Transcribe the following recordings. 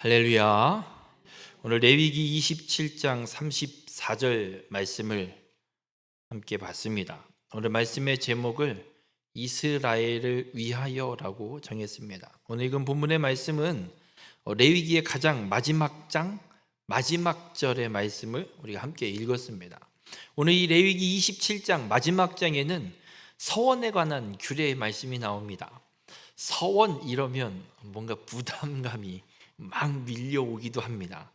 할렐루야. 오늘 레위기 27장 34절 말씀을 함께 봤습니다. 오늘 말씀의 제목을 이스라엘을 위하여라고 정했습니다. 오늘 읽은 본문의 말씀은 레위기의 가장 마지막 장 마지막 절의 말씀을 우리가 함께 읽었습니다. 오늘 이 레위기 27장 마지막 장에는 서원에 관한 규례의 말씀이 나옵니다. 서원 이러면 뭔가 부담감이 막 밀려오기도 합니다.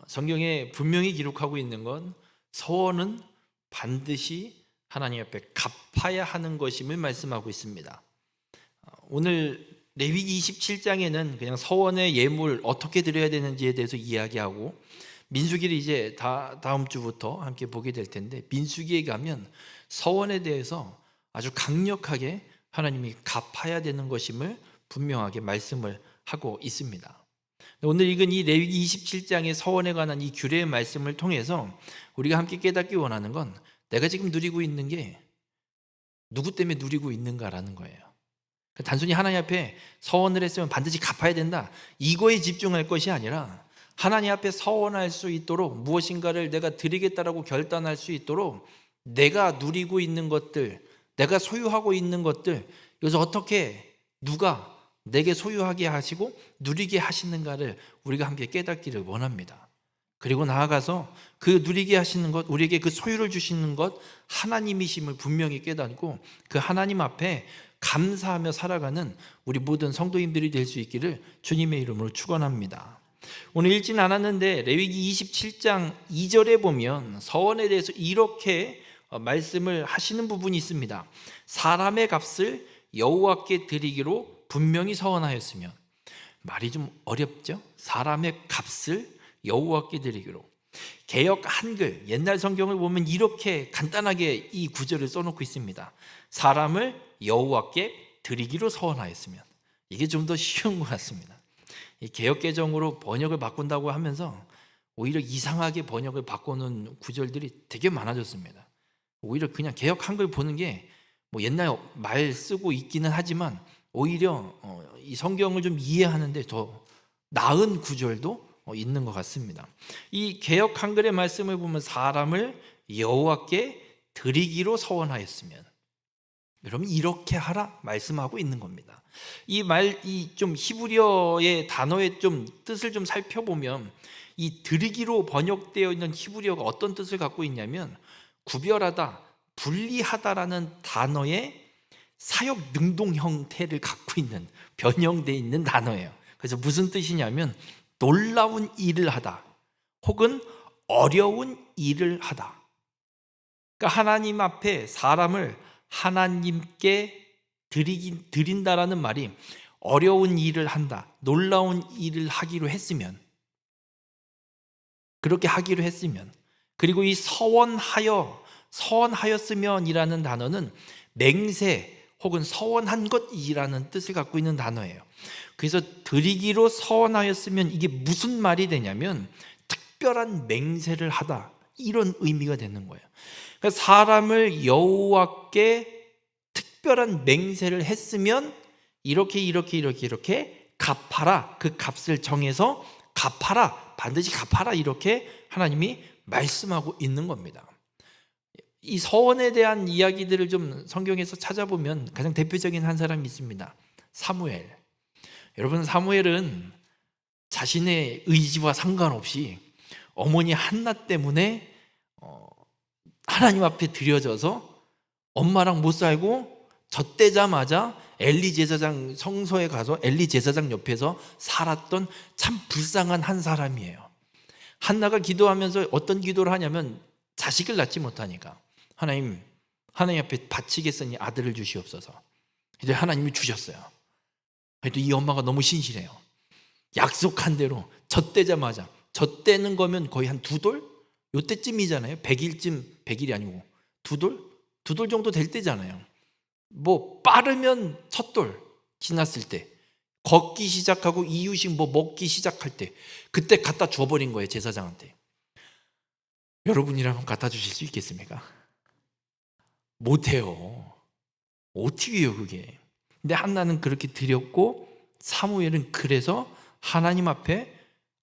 성경에 분명히 기록하고 있는 건 서원은 반드시 하나님 앞에 갚아야 하는 것임을 말씀하고 있습니다. 오늘 레위기 27장에는 그냥 서원의 예물 어떻게 드려야 되는지에 대해서 이야기하고, 민수기를 이제 다음 주부터 함께 보게 될 텐데, 민수기에 가면 서원에 대해서 아주 강력하게 하나님이 갚아야 되는 것임을 분명하게 말씀을 하고 있습니다. 오늘 읽은 이 레위기 27장의 서원에 관한 이 규례의 말씀을 통해서 우리가 함께 깨닫기 원하는 건, 내가 지금 누리고 있는 게 누구 때문에 누리고 있는가라는 거예요. 단순히 하나님 앞에 서원을 했으면 반드시 갚아야 된다, 이거에 집중할 것이 아니라 하나님 앞에 서원할 수 있도록, 무엇인가를 내가 드리겠다라고 결단할 수 있도록 내가 누리고 있는 것들, 내가 소유하고 있는 것들, 이것을 어떻게 누가 내게 소유하게 하시고 누리게 하시는가를 우리가 함께 깨닫기를 원합니다. 그리고 나아가서 그 누리게 하시는 것, 우리에게 그 소유를 주시는 것 하나님이심을 분명히 깨닫고 그 하나님 앞에 감사하며 살아가는 우리 모든 성도님들이 될 수 있기를 주님의 이름으로 축원합니다. 오늘 읽진 않았는데 레위기 27장 2절에 보면 서원에 대해서 이렇게 말씀을 하시는 부분이 있습니다. 사람의 값을 여호와께 드리기로 분명히 서원하였으면. 말이 좀 어렵죠? 사람의 값을 여호와께 드리기로. 개역 한글 옛날 성경을 보면 이렇게 간단하게 이 구절을 써놓고 있습니다. 사람을 여호와께 드리기로 서원하였으면. 이게 좀 더 쉬운 것 같습니다. 개역 개정으로 번역을 바꾼다고 하면서 오히려 이상하게 번역을 바꾸는 구절들이 되게 많아졌습니다. 오히려 그냥 개역 한글 보는 게 뭐 옛날 말 쓰고 있기는 하지만 오히려 이 성경을 좀 이해하는데 더 나은 구절도 있는 것 같습니다. 이 개역 한글의 말씀을 보면 사람을 여호와께 드리기로 서원하였으면, 여러분 이렇게 하라 말씀하고 있는 겁니다. 이 좀 히브리어의 단어의 좀 뜻을 좀 살펴보면, 이 드리기로 번역되어 있는 히브리어가 어떤 뜻을 갖고 있냐면 구별하다, 분리하다라는 단어의 사역 능동 형태를 갖고 있는, 변형되어 있는 단어예요. 그래서 무슨 뜻이냐면 놀라운 일을 하다 혹은 어려운 일을 하다. 그러니까 하나님 앞에 사람을 하나님께 드린다라는 말이 어려운 일을 한다, 놀라운 일을 하기로 했으면, 그렇게 하기로 했으면, 그리고 이 서원하였으면이라는 단어는 맹세 혹은 서원한 것이라는 뜻을 갖고 있는 단어예요. 그래서 드리기로 서원하였으면 이게 무슨 말이 되냐면 특별한 맹세를 하다, 이런 의미가 되는 거예요. 그러니까 사람을 여호와께 특별한 맹세를 했으면 이렇게 갚아라, 그 값을 정해서 갚아라, 반드시 갚아라, 이렇게 하나님이 말씀하고 있는 겁니다. 이 서원에 대한 이야기들을 좀 성경에서 찾아보면 가장 대표적인 한 사람이 있습니다. 사무엘. 여러분, 사무엘은 자신의 의지와 상관없이 어머니 한나 때문에 하나님 앞에 드려져서 엄마랑 못 살고 젖대자마자 엘리 제사장 성소에 가서 엘리 제사장 옆에서 살았던 참 불쌍한 한 사람이에요. 한나가 기도하면서 어떤 기도를 하냐면 자식을 낳지 못하니까 하나님 앞에 바치겠으니 아들을 주시옵소서. 이제 하나님이 주셨어요. 그래도 이 엄마가 너무 신실해요. 약속한 대로 젖대자마자, 젖대는 거면 거의 한 2돌? 요때쯤이잖아요. 100일이 아니고 2돌 정도 될 때잖아요. 뭐 빠르면 첫 돌 지났을 때, 걷기 시작하고 이유식 뭐 먹기 시작할 때, 그때 갖다 줘버린 거예요, 제사장한테. 여러분이라면 갖다 주실 수 있겠습니까? 못해요. 어떻게 해요 그게. 근데 한나는 그렇게 드렸고 사무엘은 그래서 하나님 앞에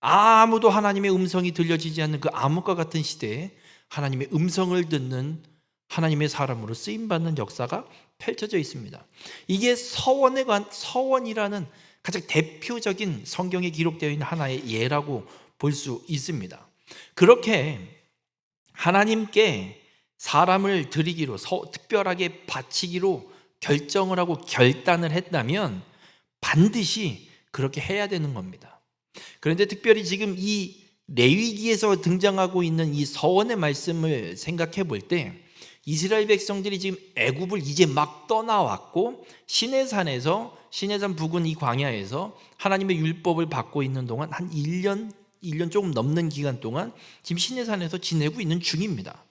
아무도 하나님의 음성이 들려지지 않는 그 암흑과 같은 시대에 하나님의 음성을 듣는 하나님의 사람으로 쓰임받는 역사가 펼쳐져 있습니다. 이게 서원이라는 가장 대표적인 성경에 기록되어 있는 하나의 예라고 볼 수 있습니다. 그렇게 하나님께 사람을 드리기로, 특별하게 바치기로 결정을 하고 결단을 했다면 반드시 그렇게 해야 되는 겁니다. 그런데 특별히 지금 이 레위기에서 등장하고 있는 이 서원의 말씀을 생각해 볼 때, 이스라엘 백성들이 지금 애굽을 이제 막 떠나왔고 시내산 부근 이 광야에서 하나님의 율법을 받고 있는 동안 한 1년 조금 넘는 기간 동안 지금 시내산에서 지내고 있는 중입니다.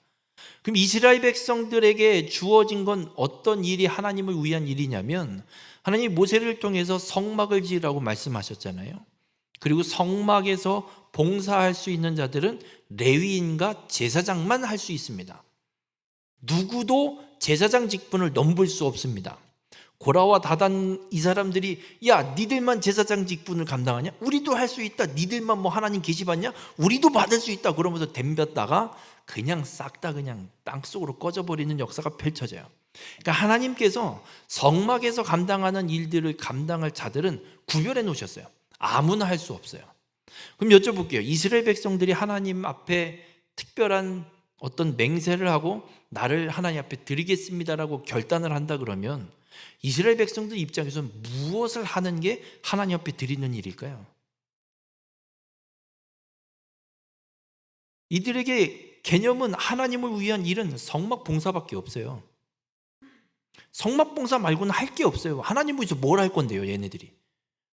그럼 이스라엘 백성들에게 주어진 건 어떤 일이 하나님을 위한 일이냐면, 하나님이 모세를 통해서 성막을 지으라고 말씀하셨잖아요. 그리고 성막에서 봉사할 수 있는 자들은 레위인과 제사장만 할 수 있습니다. 누구도 제사장 직분을 넘볼 수 없습니다. 고라와 다단 이 사람들이, 야, 니들만 제사장 직분을 감당하냐? 우리도 할 수 있다. 니들만 뭐 하나님 계시 받냐? 우리도 받을 수 있다. 그러면서 덤볐다가 그냥 싹 다 그냥 땅속으로 꺼져버리는 역사가 펼쳐져요. 그러니까 하나님께서 성막에서 감당하는 일들을 감당할 자들은 구별해 놓으셨어요. 아무나 할 수 없어요. 그럼 여쭤볼게요. 이스라엘 백성들이 하나님 앞에 특별한 어떤 맹세를 하고 나를 하나님 앞에 드리겠습니다라고 결단을 한다 그러면 이스라엘 백성들 입장에서는 무엇을 하는 게 하나님 앞에 드리는 일일까요? 이들에게 개념은 하나님을 위한 일은 성막 봉사밖에 없어요. 성막 봉사 말고는 할 게 없어요. 하나님을 위해서 뭘 할 건데요, 얘네들이?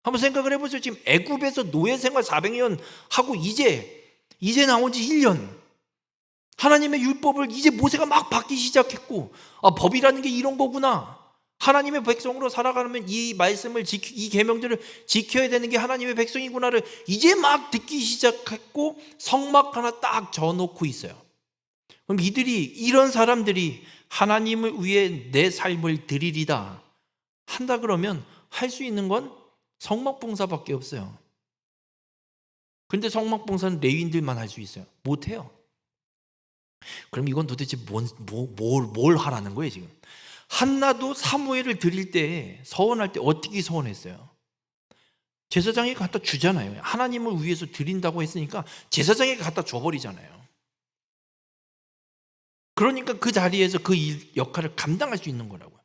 한번 생각을 해보세요. 지금 애굽에서 노예 생활 400년 하고 이제 나온 지 1년. 하나님의 율법을 이제 모세가 막 받기 시작했고, 법이라는 게 이런 거구나. 하나님의 백성으로 살아가려면 이 말씀을 이 계명들을 지켜야 되는 게 하나님의 백성이구나를 이제 막 듣기 시작했고, 성막 하나 딱 져놓고 있어요. 그럼 이런 사람들이 하나님을 위해 내 삶을 드리리다 한다 그러면 할 수 있는 건 성막 봉사밖에 없어요. 근데 성막 봉사는 레위인들만 할 수 있어요. 못해요. 그럼 이건 도대체 뭘 하라는 거예요 지금? 한나도 사무엘을 드릴 때, 서원할 때 어떻게 서원했어요? 제사장에게 갖다 주잖아요. 하나님을 위해서 드린다고 했으니까 제사장에게 갖다 줘버리잖아요. 그러니까 그 자리에서 그 역할을 감당할 수 있는 거라고요.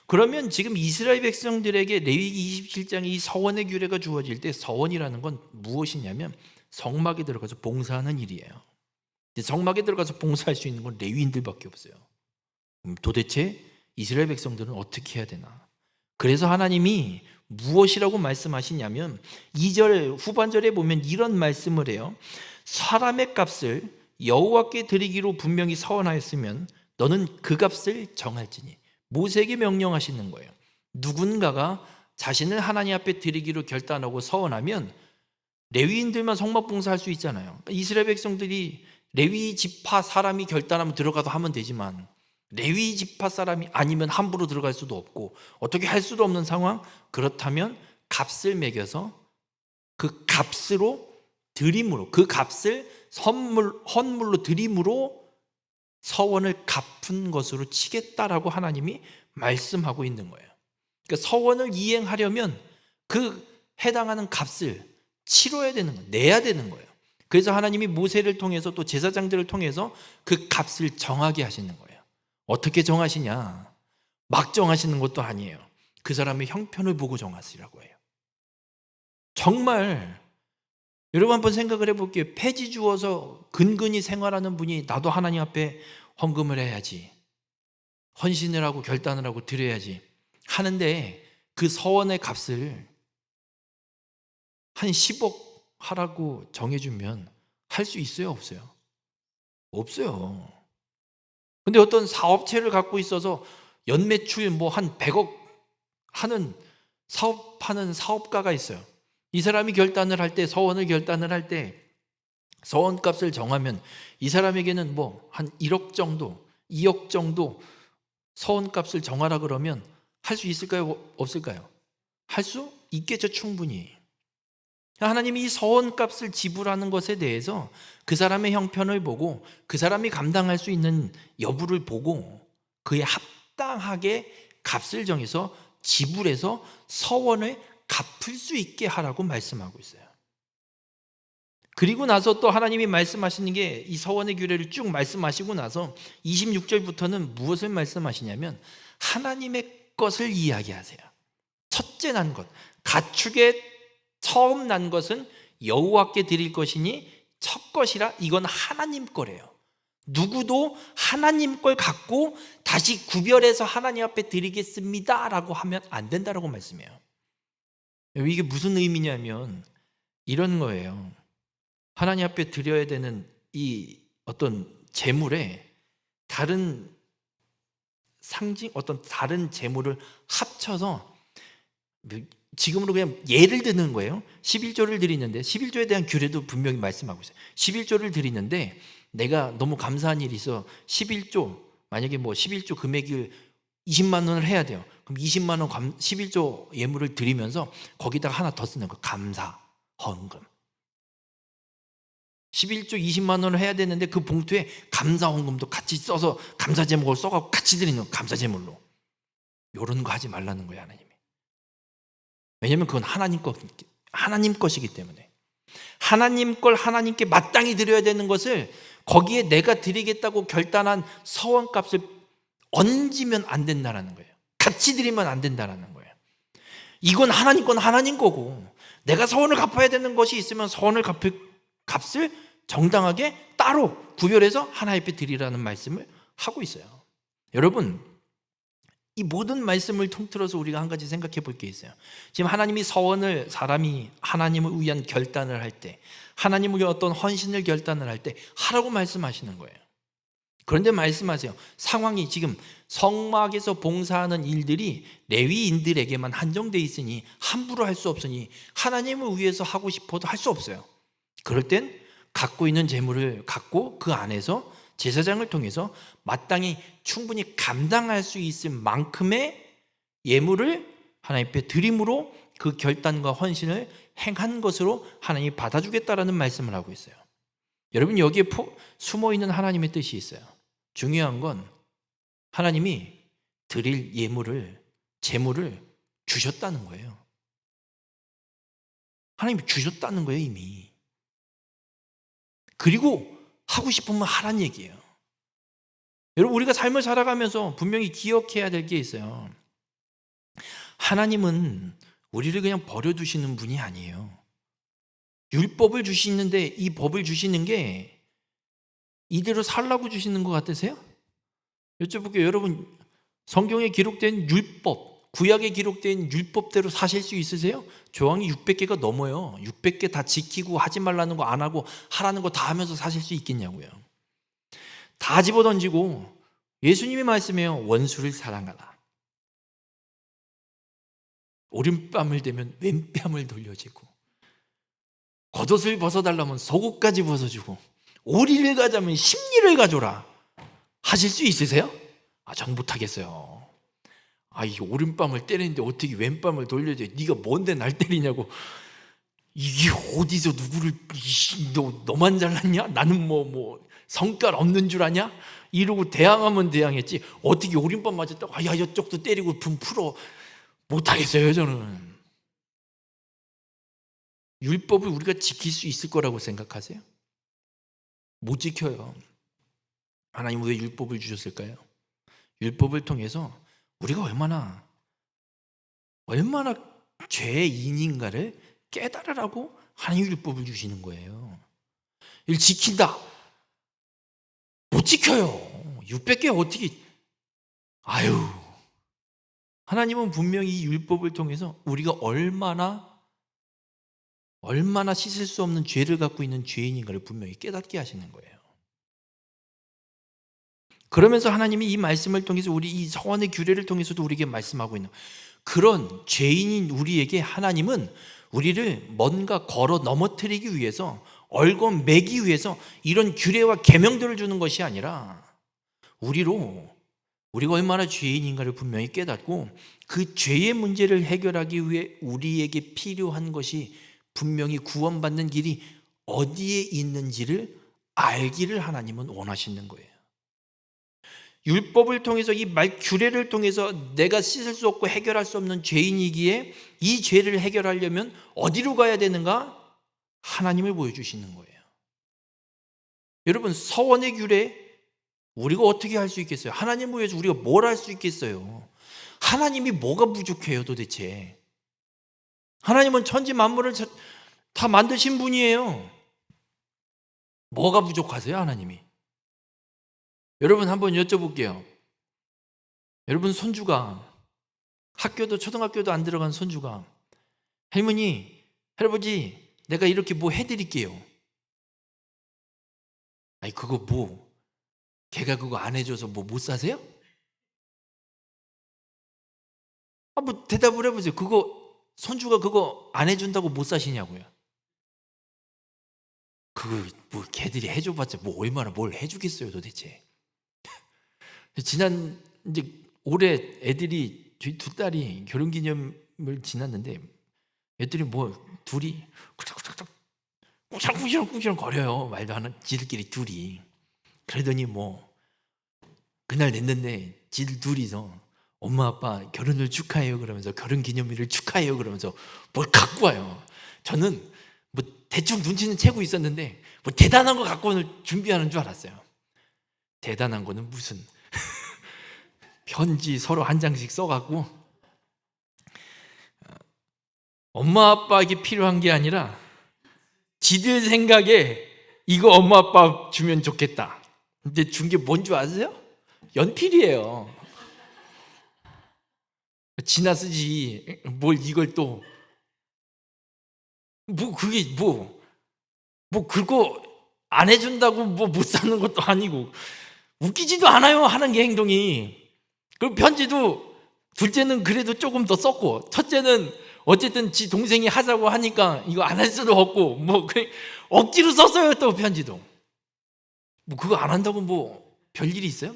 그러면 지금 이스라엘 백성들에게 레위기 27장에 이 서원의 규례가 주어질 때, 서원이라는 건 무엇이냐면 성막에 들어가서 봉사하는 일이에요. 성막에 들어가서 봉사할 수 있는 건 레위인들밖에 없어요. 도대체 이스라엘 백성들은 어떻게 해야 되나? 그래서 하나님이 무엇이라고 말씀하시냐면 2절 후반절에 보면 이런 말씀을 해요. 사람의 값을 여호와께 드리기로 분명히 서원하였으면 너는 그 값을 정할지니. 모세에게 명령하시는 거예요. 누군가가 자신을 하나님 앞에 드리기로 결단하고 서원하면 레위인들만 성막 봉사할 수 있잖아요. 이스라엘 백성들이 레위 지파 사람이 결단하면 들어가도 하면 되지만 레위 지파 사람이 아니면 함부로 들어갈 수도 없고 어떻게 할 수도 없는 상황. 그렇다면 값을 매겨서 그 값으로 드림으로, 그 값을 헌물로 드림으로 서원을 갚은 것으로 치겠다라고 하나님이 말씀하고 있는 거예요. 그러니까 서원을 이행하려면 그 해당하는 값을 치러야 되는 거예요. 내야 되는 거예요. 그래서 하나님이 모세를 통해서 또 제사장들을 통해서 그 값을 정하게 하시는 거예요. 어떻게 정하시냐? 막 정하시는 것도 아니에요. 그 사람의 형편을 보고 정하시라고 해요. 정말 여러분 한번 생각을 해볼게요. 폐지 주어서 근근히 생활하는 분이 나도 하나님 앞에 헌금을 해야지, 헌신을 하고 결단을 하고 드려야지 하는데 그 서원의 값을 한 10억 하라고 정해주면 할 수 있어요, 없어요? 없어요. 근데 어떤 사업체를 갖고 있어서 연매출 뭐 한 100억 하는 사업하는 사업가가 있어요. 이 사람이 결단을 할 때, 서원을 결단을 할 때 서원값을 정하면 이 사람에게는 뭐 한 1억 정도, 2억 정도 서원값을 정하라 그러면 할 수 있을까요? 없을까요? 할 수 있겠죠, 충분히. 하나님이 이 서원값을 지불하는 것에 대해서 그 사람의 형편을 보고 그 사람이 감당할 수 있는 여부를 보고 그에 합당하게 값을 정해서 지불해서 서원을 갚을 수 있게 하라고 말씀하고 있어요. 그리고 나서 또 하나님이 말씀하시는 게 이 서원의 규례를 쭉 말씀하시고 나서 26절부터는 무엇을 말씀하시냐면 하나님의 것을 이야기하세요. 첫째 난 것, 가축의 처음 난 것은 여호와께 드릴 것이니 첫 것이라 이건 하나님 거래요. 누구도 하나님 걸 갖고 다시 구별해서 하나님 앞에 드리겠습니다 라고 하면 안 된다라고 말씀해요. 이게 무슨 의미냐면 이런 거예요. 하나님 앞에 드려야 되는 이 어떤 재물에 다른 상징, 어떤 다른 재물을 합쳐서 지금으로 그냥 예를 드는 거예요. 11조를 드리는데 11조에 대한 규례도 분명히 말씀하고 있어요. 11조를 드리는데 내가 너무 감사한 일이 있어 11조, 만약에 뭐 11조 금액을 20만 원을 해야 돼요. 그럼 20만 원 11조 예물을 드리면서 거기다가 하나 더 쓰는 거예요. 감사, 헌금. 11조 20만 원을 해야 되는데 그 봉투에 감사 헌금도 같이 써서 감사 제목을 써갖고 같이 드리는 거예요. 감사 제물로. 이런 거 하지 말라는 거예요, 하나님이. 왜냐하면 그건 하나님 것이기 때문에 하나님 걸 하나님께 마땅히 드려야 되는 것을 거기에 내가 드리겠다고 결단한 서원값을 얹으면 안 된다는 거예요. 같이 드리면 안 된다는 거예요. 이건 하나님 건 하나님 거고 내가 서원을 갚아야 되는 것이 있으면 서원을 갚을 값을 정당하게 따로 구별해서 하나님 앞에 드리라는 말씀을 하고 있어요. 여러분, 이 모든 말씀을 통틀어서 우리가 한 가지 생각해 볼 게 있어요. 지금 하나님이 서원을 사람이 하나님을 위한 결단을 할 때, 하나님을 위한 어떤 헌신을 결단을 할 때 하라고 말씀하시는 거예요. 그런데 말씀하세요. 상황이 지금 성막에서 봉사하는 일들이 레위인들에게만 한정돼 있으니 함부로 할 수 없으니 하나님을 위해서 하고 싶어도 할 수 없어요. 그럴 땐 갖고 있는 재물을 갖고 그 안에서 제사장을 통해서 마땅히 충분히 감당할 수 있을 만큼의 예물을 하나님 앞에 드림으로 그 결단과 헌신을 행한 것으로 하나님이 받아주겠다라는 말씀을 하고 있어요. 여러분, 여기에 숨어있는 하나님의 뜻이 있어요. 중요한 건 하나님이 드릴 예물을, 재물을 주셨다는 거예요. 하나님이 주셨다는 거예요, 이미. 그리고 하고 싶으면 하란 얘기예요. 여러분, 우리가 삶을 살아가면서 분명히 기억해야 될 게 있어요. 하나님은 우리를 그냥 버려두시는 분이 아니에요. 율법을 주시는데 이 법을 주시는 게 이대로 살라고 주시는 것 같으세요? 여쭤볼게요. 여러분, 성경에 기록된 율법, 구약에 기록된 율법대로 사실 수 있으세요? 조항이 600개가 넘어요. 600개 다 지키고 하지 말라는 거 안 하고 하라는 거 다 하면서 사실 수 있겠냐고요. 다 집어던지고 예수님이 말씀해요. 원수를 사랑하라. 오른뺨을 대면 왼뺨을 돌려주고 겉옷을 벗어달라면 속옷까지 벗어주고 오리를 가자면 십리를 가져라. 하실 수 있으세요? 전 못하겠어요. 이 오른뺨을 때리는데 어떻게 왼뺨을 돌려줘? 네가 뭔데 날 때리냐고. 이게 어디서 누구를 너만 잘났냐? 나는 뭐 성깔 없는 줄 아냐? 이러고 대항하면 대항했지 어떻게 오른밤 맞았다고 야 이쪽도 때리고 분 풀어. 못하겠어요. 저는. 율법을 우리가 지킬 수 있을 거라고 생각하세요? 못 지켜요. 하나님 왜 율법을 주셨을까요? 율법을 통해서 우리가 얼마나 죄인인가를 깨달으라고 하나님 율법을 주시는 거예요. 이걸 지킨다. 못 지켜요. 600개 어떻게. 하나님은 분명히 이 율법을 통해서 우리가 얼마나 씻을 수 없는 죄를 갖고 있는 죄인인가를 분명히 깨닫게 하시는 거예요. 그러면서 하나님이 이 말씀을 통해서 우리 이 서원의 규례를 통해서도 우리에게 말씀하고 있는 그런 죄인인 우리에게 하나님은 우리를 뭔가 걸어 넘어뜨리기 위해서 얼건 매기 위해서 이런 규례와 계명들을 주는 것이 아니라 우리가 얼마나 죄인인가를 분명히 깨닫고 그 죄의 문제를 해결하기 위해 우리에게 필요한 것이 분명히 구원받는 길이 어디에 있는지를 알기를 하나님은 원하시는 거예요. 율법을 통해서 이 말 규례를 통해서 내가 씻을 수 없고 해결할 수 없는 죄인이기에 이 죄를 해결하려면 어디로 가야 되는가? 하나님을 보여주시는 거예요. 여러분, 서원의 규례 우리가 어떻게 할 수 있겠어요? 하나님을 위해서 우리가 뭘 할 수 있겠어요? 하나님이 뭐가 부족해요 도대체? 하나님은 천지 만물을 다 만드신 분이에요. 뭐가 부족하세요 하나님이? 여러분 한번 여쭤볼게요. 여러분 손주가 학교도 초등학교도 안 들어간 손주가 할머니, 할아버지 내가 이렇게 뭐 해드릴게요. 아니 그거 뭐 걔가 그거 안 해줘서 뭐 못 사세요? 아 뭐 대답을 해보세요. 그거 손주가 그거 안 해준다고 못 사시냐고요. 그거 뭐 걔들이 해줘봤자 뭐 얼마나 뭘 해주겠어요 도대체. 지난 이제 올해 애들이 저희 두 딸이 결혼기념을 지났는데 애들이 뭐 둘이 꾸시렁꾸시렁 거려요. 말도 안 하는 지들끼리 둘이. 그러더니 뭐 그날 됐는데 지들 둘이서 엄마 아빠 결혼을 축하해요 그러면서 결혼기념일을 축하해요 그러면서 뭘 갖고 와요. 저는 뭐 대충 눈치는 채고 있었는데 뭐 대단한 거 갖고 오늘 준비하는 줄 알았어요. 대단한 거는 무슨 편지 서로 한 장씩 써갖고 엄마 아빠에게 필요한 게 아니라 지들 생각에 이거 엄마 아빠 주면 좋겠다. 근데 준 게 뭔 줄 아세요? 연필이에요. 지나 쓰지 뭘 이걸 또 뭐 그게 뭐 그거 안 해준다고 뭐 못 사는 것도 아니고 웃기지도 않아요 하는 게 행동이. 그 편지도 둘째는 그래도 조금 더 썼고 첫째는 어쨌든 지 동생이 하자고 하니까 이거 안 할 수도 없고 뭐 억지로 썼어요. 또 편지도 뭐 그거 안 한다고 뭐 별일이 있어요?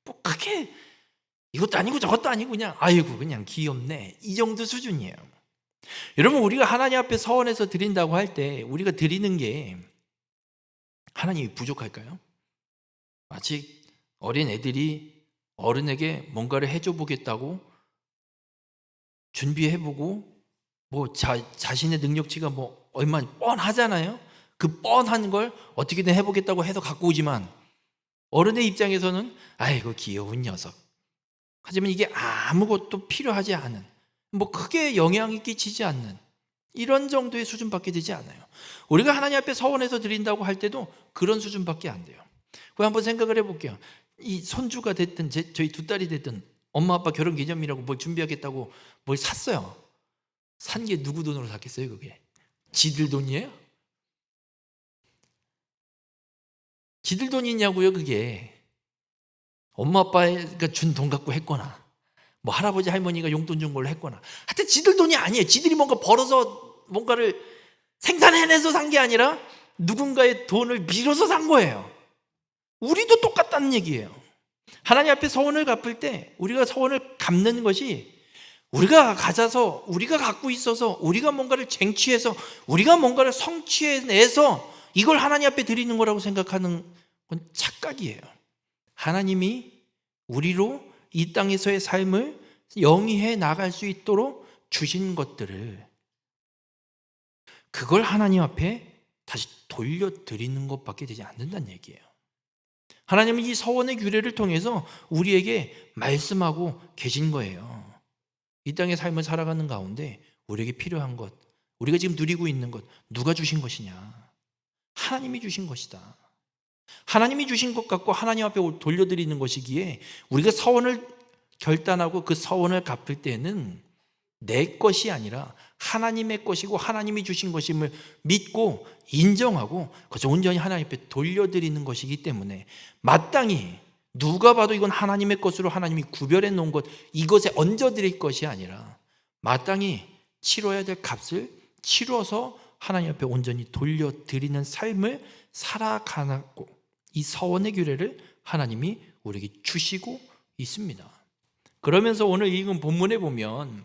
뭐 크게 이것도 아니고 저것도 아니고 그냥 아이고 그냥 귀엽네 이 정도 수준이에요. 여러분 우리가 하나님 앞에 서원해서 드린다고 할 때 우리가 드리는 게 하나님이 부족할까요? 마치 어린 애들이 어른에게 뭔가를 해줘 보겠다고 준비해보고 뭐 자신의 능력치가 뭐 얼마 뻔하잖아요. 그 뻔한 걸 어떻게든 해보겠다고 해서 갖고 오지만 어른의 입장에서는 아이고 귀여운 녀석. 하지만 이게 아무것도 필요하지 않은 뭐 크게 영향이 끼치지 않는 이런 정도의 수준밖에 되지 않아요. 우리가 하나님 앞에 서원해서 드린다고 할 때도 그런 수준밖에 안 돼요. 그럼 한번 생각을 해볼게요. 이 손주가 됐든 저희 두 딸이 됐든 엄마 아빠 결혼기념이라고 뭘 준비하겠다고 뭘 샀어요. 산 게 누구 돈으로 샀겠어요 그게? 지들 돈이에요? 지들 돈이냐고요 그게. 엄마 아빠가 준 돈 갖고 했거나 뭐 할아버지 할머니가 용돈 준 걸로 했거나 하여튼 지들 돈이 아니에요. 지들이 뭔가 벌어서 뭔가를 생산해내서 산 게 아니라 누군가의 돈을 빌어서 산 거예요. 우리도 똑같다는 얘기예요. 하나님 앞에 서원을 갚을 때 우리가 서원을 갚는 것이 우리가 가져서 우리가 갖고 있어서 우리가 뭔가를 쟁취해서 우리가 뭔가를 성취해내서 이걸 하나님 앞에 드리는 거라고 생각하는 건 착각이에요. 하나님이 우리로 이 땅에서의 삶을 영위해 나갈 수 있도록 주신 것들을 그걸 하나님 앞에 다시 돌려드리는 것밖에 되지 않는다는 얘기예요. 하나님은 이 서원의 규례를 통해서 우리에게 말씀하고 계신 거예요. 이 땅의 삶을 살아가는 가운데 우리에게 필요한 것, 우리가 지금 누리고 있는 것 누가 주신 것이냐? 하나님이 주신 것이다. 하나님이 주신 것 갖고 하나님 앞에 돌려드리는 것이기에 우리가 서원을 결단하고 그 서원을 갚을 때는 내 것이 아니라 하나님의 것이고 하나님이 주신 것임을 믿고 인정하고 그것을 온전히 하나님 앞에 돌려드리는 것이기 때문에 마땅히 누가 봐도 이건 하나님의 것으로 하나님이 구별해 놓은 것 이것에 얹어드릴 것이 아니라 마땅히 치러야 될 값을 치러서 하나님 앞에 온전히 돌려드리는 삶을 살아가고 이 서원의 규례를 하나님이 우리에게 주시고 있습니다. 그러면서 오늘 읽은 본문에 보면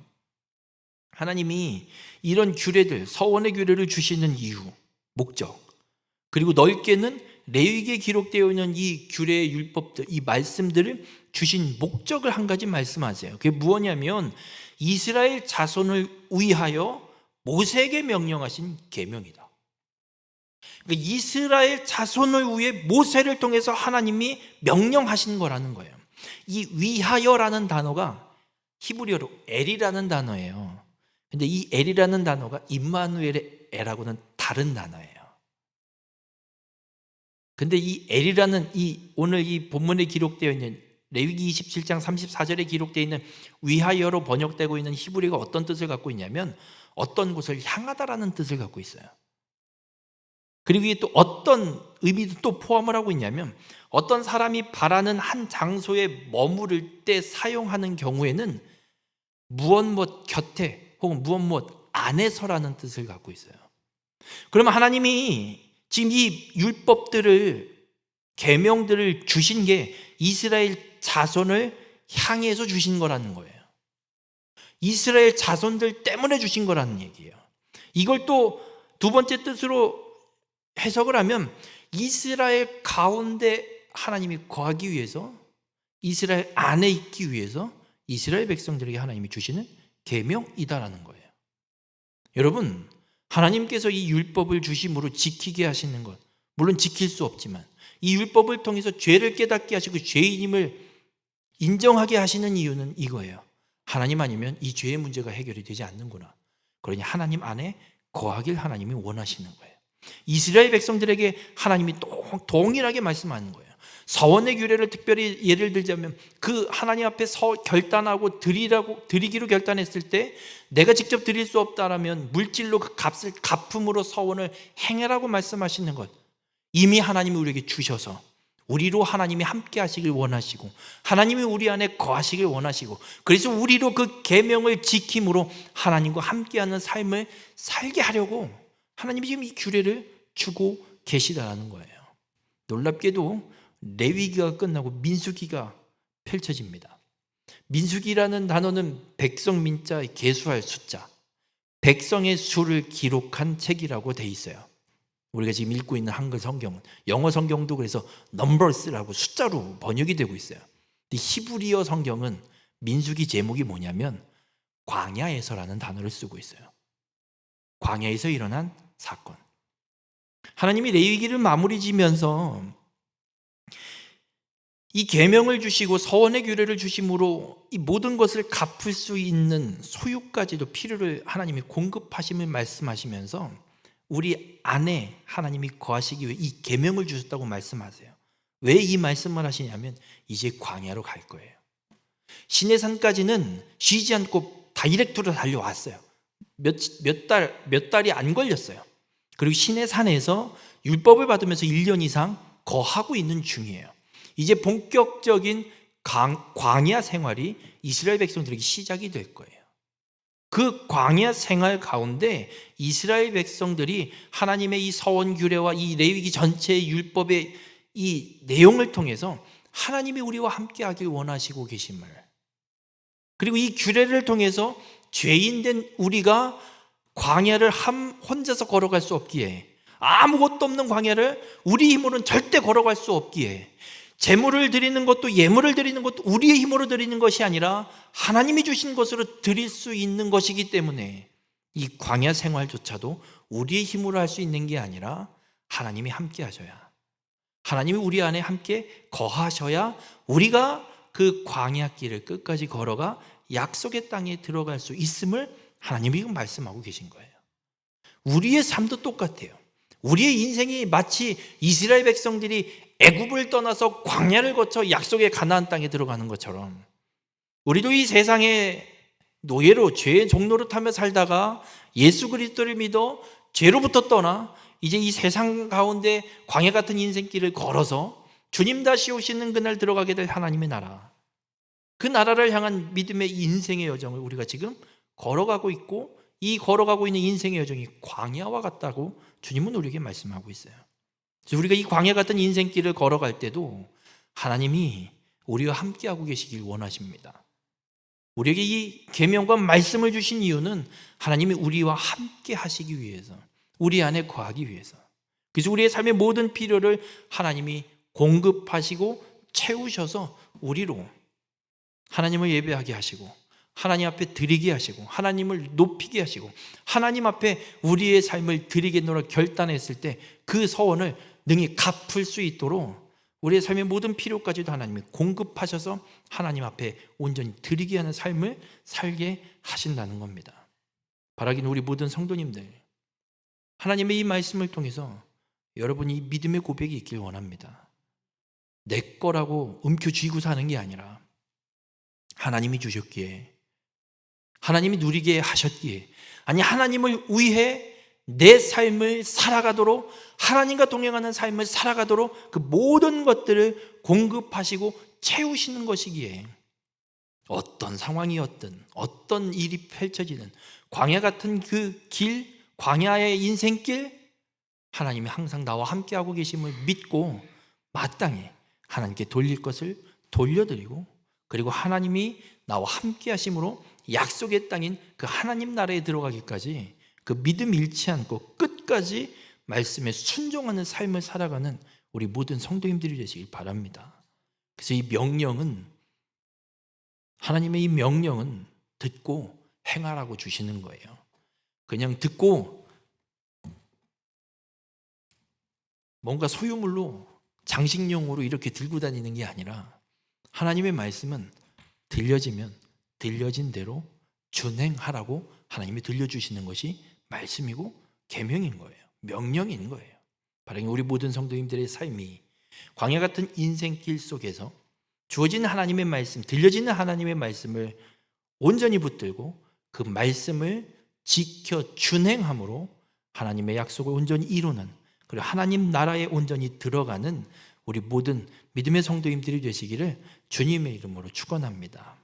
하나님이 이런 규례들, 서원의 규례를 주시는 이유, 목적, 그리고 넓게는 레위기에 기록되어 있는 이 규례의 율법들, 이 말씀들을 주신 목적을 한 가지 말씀하세요. 그게 무엇이냐면 이스라엘 자손을 위하여 모세에게 명령하신 계명이다. 그러니까 이스라엘 자손을 위해 모세를 통해서 하나님이 명령하신 거라는 거예요. 이 위하여라는 단어가 히브리어로 엘이라는 단어예요. 근데 이 엘이라는 단어가 임마누엘의 엘하고는 다른 단어예요. 근데 이 엘이라는 오늘 이 본문에 기록되어 있는 레위기 27장 34절에 기록되어 있는 위하여로 번역되고 있는 히브리어가 어떤 뜻을 갖고 있냐면 어떤 곳을 향하다라는 뜻을 갖고 있어요. 그리고 이게 또 어떤 의미도 또 포함을 하고 있냐면 어떤 사람이 바라는 한 장소에 머무를 때 사용하는 경우에는 무엇 곁에 혹은 무엇 안에서라는 뜻을 갖고 있어요. 그러면 하나님이 지금 이 율법들을, 계명들을 주신 게 이스라엘 자손을 향해서 주신 거라는 거예요. 이스라엘 자손들 때문에 주신 거라는 얘기예요. 이걸 또 두 번째 뜻으로 해석을 하면 이스라엘 가운데 하나님이 거하기 위해서, 이스라엘 안에 있기 위해서 이스라엘 백성들에게 하나님이 주시는 계명이다라는 거예요. 여러분, 하나님께서 이 율법을 주심으로 지키게 하시는 것, 물론 지킬 수 없지만 이 율법을 통해서 죄를 깨닫게 하시고 죄인임을 인정하게 하시는 이유는 이거예요. 하나님 아니면 이 죄의 문제가 해결이 되지 않는구나. 그러니 하나님 안에 거하길 하나님이 원하시는 거예요. 이스라엘 백성들에게 하나님이 동일하게 말씀하는 거예요. 서원의 규례를 특별히 예를 들자면 그 하나님 앞에 결단하고 드리기로 결단했을 때 내가 직접 드릴 수 없다라면 물질로 그 값을 갚음으로 서원을 행해라고 말씀하시는 것, 이미 하나님이 우리에게 주셔서 우리로 하나님이 함께 하시길 원하시고 하나님이 우리 안에 거하시길 원하시고 그래서 우리로 그 계명을 지킴으로 하나님과 함께하는 삶을 살게 하려고 하나님이 지금 이 규례를 주고 계시다는 거예요. 놀랍게도 레위기가 끝나고 민수기가 펼쳐집니다. 민수기라는 단어는 백성 민자의 계수할 숫자, 백성의 수를 기록한 책이라고 돼 있어요. 우리가 지금 읽고 있는 한글 성경은, 영어 성경도 그래서 numbers라고 숫자로 번역이 되고 있어요. 근데 히브리어 성경은 민수기 제목이 뭐냐면 광야에서라는 단어를 쓰고 있어요. 광야에서 일어난 사건. 하나님이 레위기를 마무리 지면서 이 계명을 주시고 서원의 규례를 주심으로 이 모든 것을 갚을 수 있는 소유까지도 필요를 하나님이 공급하심을 말씀하시면서 우리 안에 하나님이 거하시기 위해 이 계명을 주셨다고 말씀하세요. 왜 이 말씀을 하시냐면 이제 광야로 갈 거예요. 시내산까지는 쉬지 않고 다이렉트로 달려왔어요. 몇 달이 안 걸렸어요. 그리고 시내산에서 율법을 받으면서 1년 이상 거하고 있는 중이에요. 이제 본격적인 광야 생활이 이스라엘 백성들에게 시작이 될 거예요. 그 광야 생활 가운데 이스라엘 백성들이 하나님의 이 서원 규례와 이 레위기 전체의 율법의 이 내용을 통해서 하나님이 우리와 함께 하길 원하시고 계심을, 그리고 이 규례를 통해서 죄인된 우리가 광야를 혼자서 걸어갈 수 없기에, 아무것도 없는 광야를 우리 힘으로는 절대 걸어갈 수 없기에 제물을 드리는 것도 예물을 드리는 것도 우리의 힘으로 드리는 것이 아니라 하나님이 주신 것으로 드릴 수 있는 것이기 때문에 이 광야 생활조차도 우리의 힘으로 할 수 있는 게 아니라 하나님이 함께 하셔야, 하나님이 우리 안에 함께 거하셔야 우리가 그 광야 길을 끝까지 걸어가 약속의 땅에 들어갈 수 있음을 하나님이 말씀하고 계신 거예요. 우리의 삶도 똑같아요. 우리의 인생이 마치 이스라엘 백성들이 애굽을 떠나서 광야를 거쳐 약속의 가나안 땅에 들어가는 것처럼 우리도 이 세상의 노예로 죄의 종로를 타며 살다가 예수 그리스도를 믿어 죄로부터 떠나 이제 이 세상 가운데 광야 같은 인생길을 걸어서 주님 다시 오시는 그날 들어가게 될 하나님의 나라, 그 나라를 향한 믿음의 인생의 여정을 우리가 지금 걸어가고 있고, 이 걸어가고 있는 인생의 여정이 광야와 같다고 주님은 우리에게 말씀하고 있어요. 그래서 우리가 이 광야 같은 인생길을 걸어갈 때도 하나님이 우리와 함께하고 계시길 원하십니다. 우리에게 이 계명과 말씀을 주신 이유는 하나님이 우리와 함께 하시기 위해서, 우리 안에 거하기 위해서. 그래서 우리의 삶의 모든 필요를 하나님이 공급하시고 채우셔서 우리로 하나님을 예배하게 하시고, 하나님 앞에 드리게 하시고, 하나님을 높이게 하시고, 하나님 앞에 우리의 삶을 드리겠노라 결단했을 때 그 서원을 능히 갚을 수 있도록 우리의 삶의 모든 필요까지도 하나님이 공급하셔서 하나님 앞에 온전히 드리게 하는 삶을 살게 하신다는 겁니다. 바라기는 우리 모든 성도님들, 하나님의 이 말씀을 통해서 여러분이 믿음의 고백이 있길 원합니다. 내 거라고 움켜쥐고 사는 게 아니라 하나님이 주셨기에, 하나님이 누리게 하셨기에, 아니 하나님을 위해 내 삶을 살아가도록, 하나님과 동행하는 삶을 살아가도록 그 모든 것들을 공급하시고 채우시는 것이기에 어떤 상황이었든 어떤 일이 펼쳐지는 광야 같은 그 길, 광야의 인생길, 하나님이 항상 나와 함께하고 계심을 믿고 마땅히 하나님께 돌릴 것을 돌려드리고, 그리고 하나님이 나와 함께 하심으로 약속의 땅인 그 하나님 나라에 들어가기까지 그 믿음 잃지 않고 끝까지 말씀에 순종하는 삶을 살아가는 우리 모든 성도님들이 되시길 바랍니다. 그래서 이 명령은, 하나님의 이 명령은 듣고 행하라고 주시는 거예요. 그냥 듣고 뭔가 소유물로, 장식용으로 이렇게 들고 다니는 게 아니라 하나님의 말씀은 들려지면 들려진 대로 준행하라고 하나님이 들려주시는 것이 말씀이고 계명인 거예요. 명령인 거예요. 바로 우리 모든 성도님들의 삶이 광야 같은 인생길 속에서 주어지는 하나님의 말씀, 들려지는 하나님의 말씀을 온전히 붙들고 그 말씀을 지켜 준행함으로 하나님의 약속을 온전히 이루는, 그리고 하나님 나라에 온전히 들어가는 우리 모든 믿음의 성도님들이 되시기를 주님의 이름으로 축원합니다.